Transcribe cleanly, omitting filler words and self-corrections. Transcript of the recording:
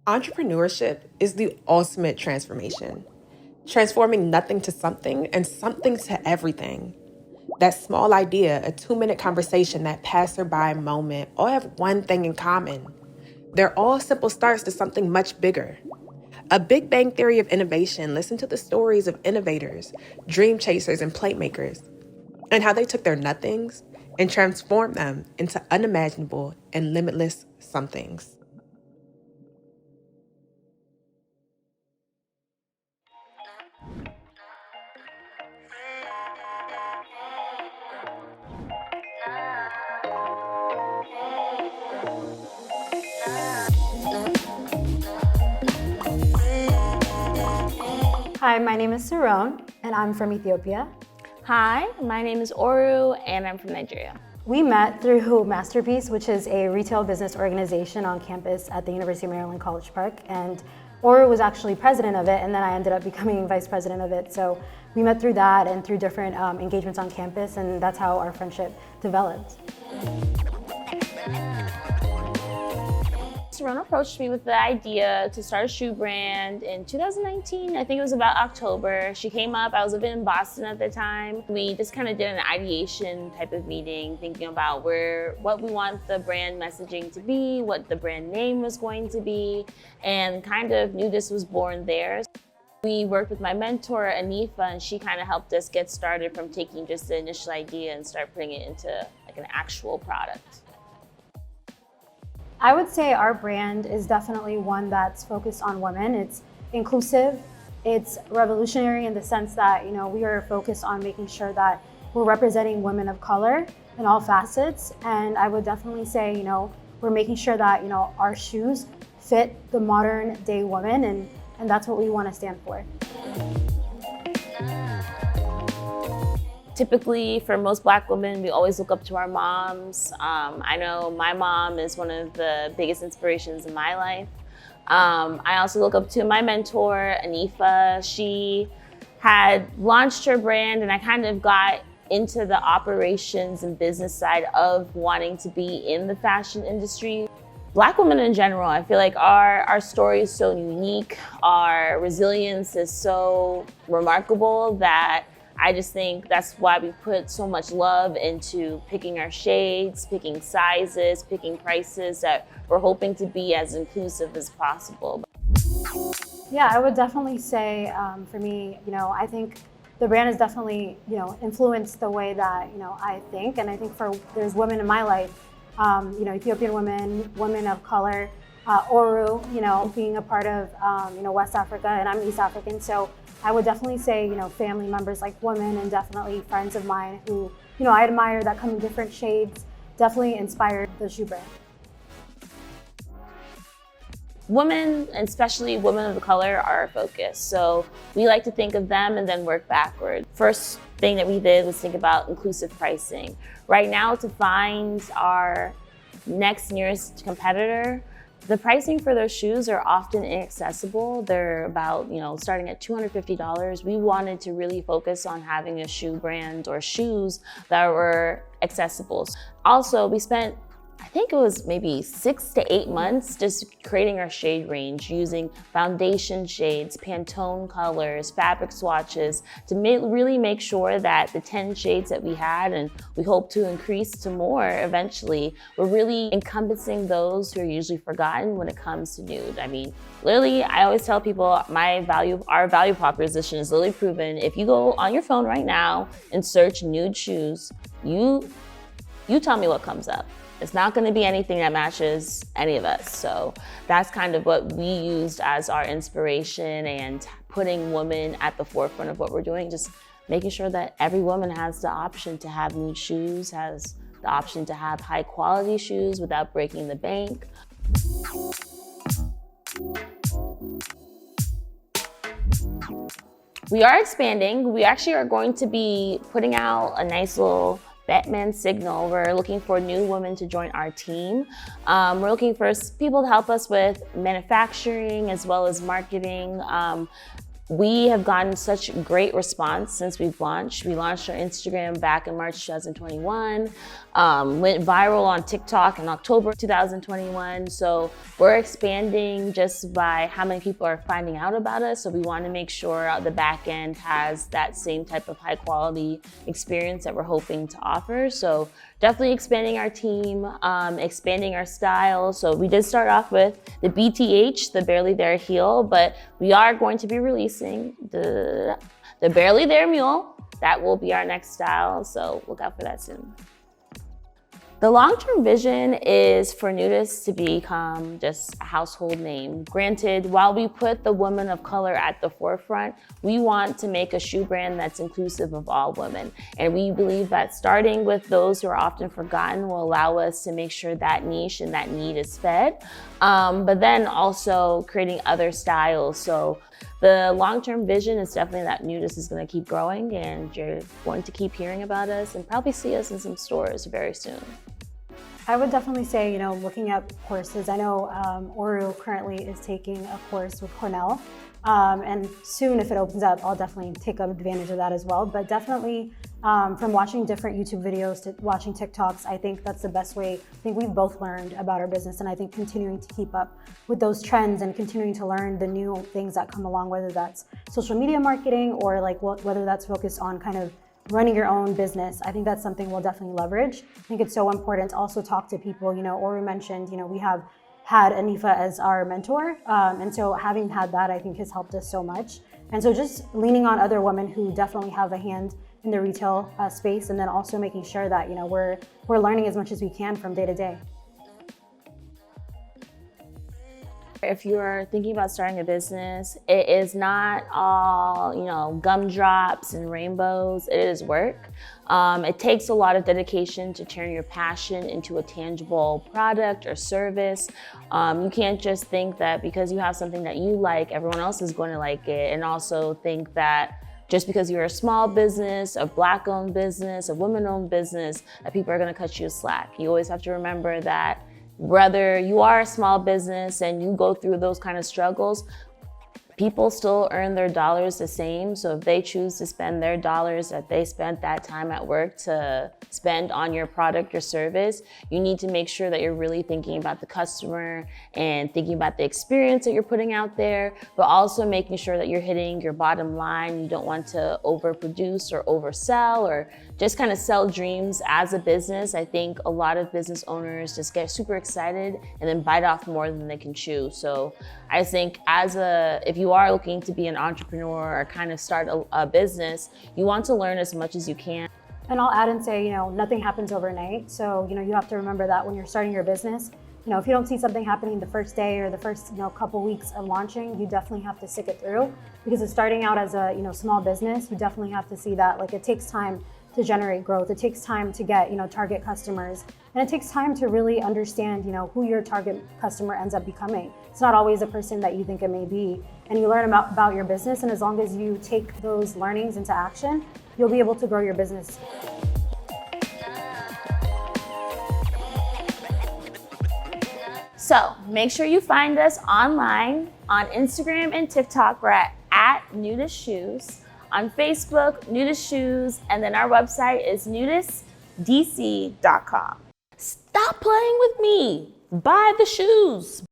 Entrepreneurship is the ultimate transformation, transforming nothing to something and something to everything. That small idea, a 2-minute conversation, that passerby moment, all have one thing in common. They're all simple starts to something much bigger. A Big Bang Theory of innovation. Listen to the stories of innovators, dream chasers, and platemakers, and how they took their nothings and transformed them into unimaginable and limitless somethings. Hi, my name is Saron, and I'm from Ethiopia. Hi, my name is Oru, and I'm from Nigeria. We met through Masterpiece, which is a retail business organization on campus at the University of Maryland College Park, and Oru was actually president of it, and then I ended up becoming vice president of it. So we met through that and through different engagements on campus, and that's how our friendship developed. Saron approached me with the idea to start a shoe brand in 2019. I think it was about October. She came up, I was living in Boston at the time. We just kind of did an ideation type of meeting, thinking about what we want the brand messaging to be, what the brand name was going to be, and kind of Nudist was born there. We worked with my mentor, Anifa, and she kind of helped us get started from taking just the initial idea and start putting it into like an actual product. I would say our brand is definitely one that's focused on women. It's inclusive, it's revolutionary in the sense that, we are focused on making sure that we're representing women of color in all facets. And I would definitely say, we're making sure that, our shoes fit the modern day woman, and that's what we want to stand for. Typically, for most Black women, we always look up to our moms. I know my mom is one of the biggest inspirations in my life. I also look up to my mentor, Anifa. She had launched her brand, and I kind of got into the operations and business side of wanting to be in the fashion industry. Black women in general, I feel like our story is so unique. Our resilience is so remarkable that I just think that's why we put so much love into picking our shades, picking sizes, picking prices, that we're hoping to be as inclusive as possible. Yeah, I would definitely say for me, I think the brand has definitely, influenced the way that, I think. And I think there's women in my life, Ethiopian women of color, Oru, being a part of, West Africa, and I'm East African. So I would definitely say, family members like women, and definitely friends of mine who, I admire, that come in different shades, definitely inspired the shoe brand. Women, especially women of color, are our focus. So we like to think of them and then work backward. First thing that we did was think about inclusive pricing. Right now, to find our next nearest competitor, the pricing for those shoes are often inaccessible. They're about, starting at $250. We wanted to really focus on having a shoe brand or shoes that were accessible. Also, we spent, I think it was maybe 6 to 8 months just creating our shade range, using foundation shades, Pantone colors, fabric swatches, to really make sure that the 10 shades that we had, and we hope to increase to more eventually, we're really encompassing those who are usually forgotten when it comes to nude. I mean, literally, I always tell people our value proposition is literally proven. If you go on your phone right now and search nude shoes, you tell me what comes up. It's not going to be anything that matches any of us. So that's kind of what we used as our inspiration, and putting women at the forefront of what we're doing, just making sure that every woman has the option to have nude shoes, has the option to have high quality shoes without breaking the bank. We are expanding. We actually are going to be putting out a nice little Batman signal. We're looking for new women to join our team. We're looking for people to help us with manufacturing as well as marketing. We have gotten such great response since we've launched. We launched our Instagram back in March 2021, went viral on TikTok in October 2021. So we're expanding just by how many people are finding out about us. So we want to make sure the back end has that same type of high quality experience that we're hoping to offer. So definitely expanding our team, expanding our style. So we did start off with the BTH, the Barely There heel, but we are going to be releasing the Barely There mule. That will be our next style, so look out for that soon. The long-term vision is for Nudists to become just a household name. Granted, while we put the woman of color at the forefront, we want to make a shoe brand that's inclusive of all women. And we believe that starting with those who are often forgotten will allow us to make sure that niche and that need is fed, but then also creating other styles. So the long-term vision is definitely that Nudist is going to keep growing, and you're going to keep hearing about us and probably see us in some stores very soon. I would definitely say, looking at courses, I know Oru currently is taking a course with Cornell, and soon if it opens up, I'll definitely take advantage of that as well. But definitely from watching different YouTube videos to watching TikToks, I think that's the best way. I think we've both learned about our business, and I think continuing to keep up with those trends and continuing to learn the new things that come along, whether that's social media marketing or whether that's focused on kind of running your own business. I think that's something we'll definitely leverage. I think it's so important to also talk to people. Oru mentioned, we have had Anifa as our mentor. And so having had that, I think has helped us so much. And so just leaning on other women who definitely have a hand in the retail space, and then also making sure that, we're learning as much as we can from day to day. If you're thinking about starting a business, it is not all, gumdrops and rainbows. It is work. It takes a lot of dedication to turn your passion into a tangible product or service. You can't just think that because you have something that you like, everyone else is going to like it, and also think that just because you're a small business, a Black-owned business, a woman-owned business, that people are going to cut you a slack. You always have to remember that whether you are a small business and you go through those kind of struggles, people still earn their dollars the same. So if they choose to spend their dollars that they spent that time at work to spend on your product or service, you need to make sure that you're really thinking about the customer and thinking about the experience that you're putting out there, but also making sure that you're hitting your bottom line. You don't want to overproduce or oversell or just kind of sell dreams as a business. I think a lot of business owners just get super excited and then bite off more than they can chew. So I think if you are looking to be an entrepreneur or kind of start a business, you want to learn as much as you can. And I'll add and say, nothing happens overnight. So, you have to remember that when you're starting your business, if you don't see something happening the first day or the first, couple weeks of launching, you definitely have to stick it through, because it's starting out as a, small business. You definitely have to see that, it takes time to generate growth. It takes time to get, target customers. And it takes time to really understand, who your target customer ends up becoming. It's not always a person that you think it may be. And you learn about your business, and as long as you take those learnings into action, you'll be able to grow your business. So make sure you find us online on Instagram and TikTok. We're at Nudist Shoes. On Facebook, Nudist Shoes, and then our website is nudistdc.com. Stop playing with me. Buy the shoes.